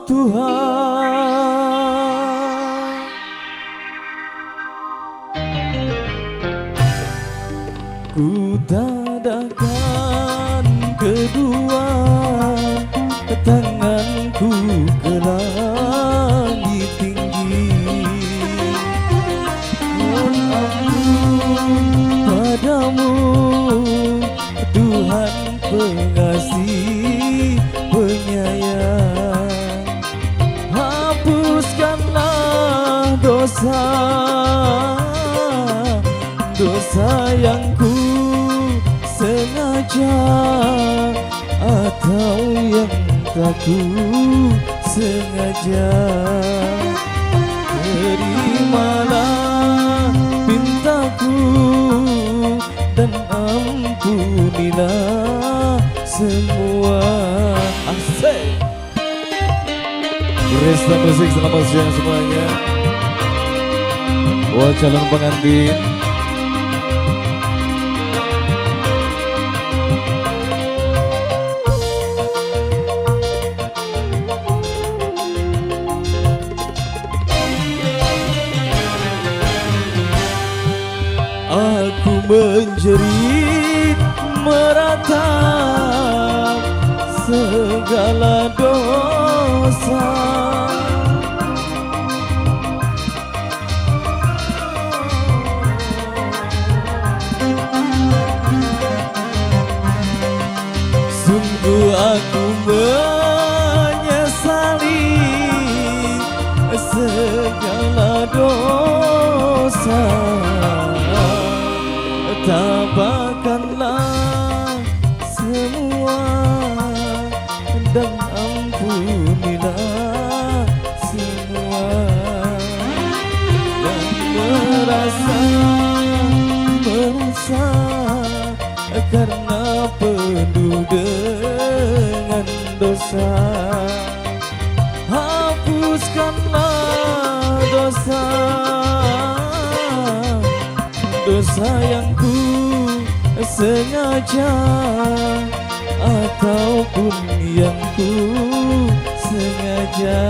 Tuhan, ku tadahkan kedua tanganku ke langit tinggi, mohon ampun padamu Tuhan pengasih penyayang. Hapuskanlah dosa yang ku sengaja atau yang tak ku sengaja. Terimalah pintaku dan ampunilah semua. Asik. Resta musik, selamat siang semuanya. Buat calon pengantin, aku menjerit meratap segala dosa, sungguh aku menyesali segala dosa. Tabahkanlah semua dan ampunilah semua, dan merasa karena penuh dengan dosa. Hapuskanlah dosa yang ku sengaja ataupun yang ku sengaja.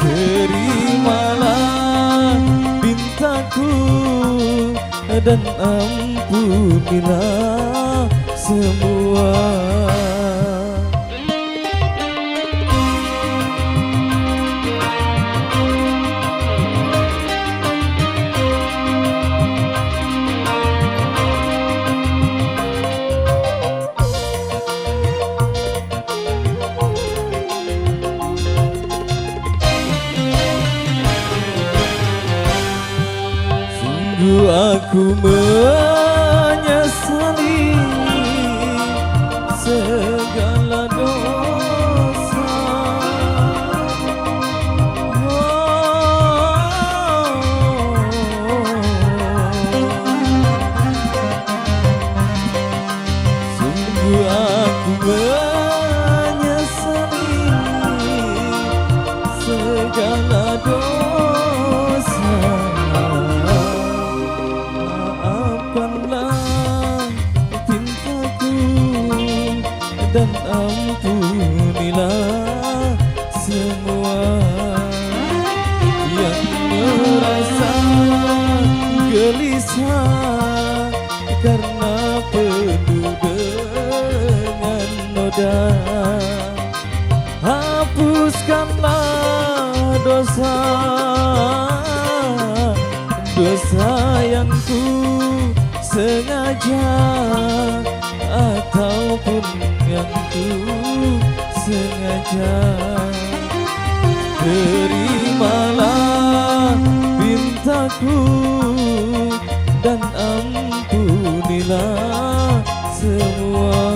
Terimalah pintaku dan ampunilah semua. Aku menyesali segala dosa. Sungguh aku menyesali segala dosa. Dan ampunilah semua yang merasa gelisah karena penuh dengan noda. Hapuskanlah dosa yang ku sengaja ataupun yang ku sengaja. Terimalah pintaku dan ampunilah semua.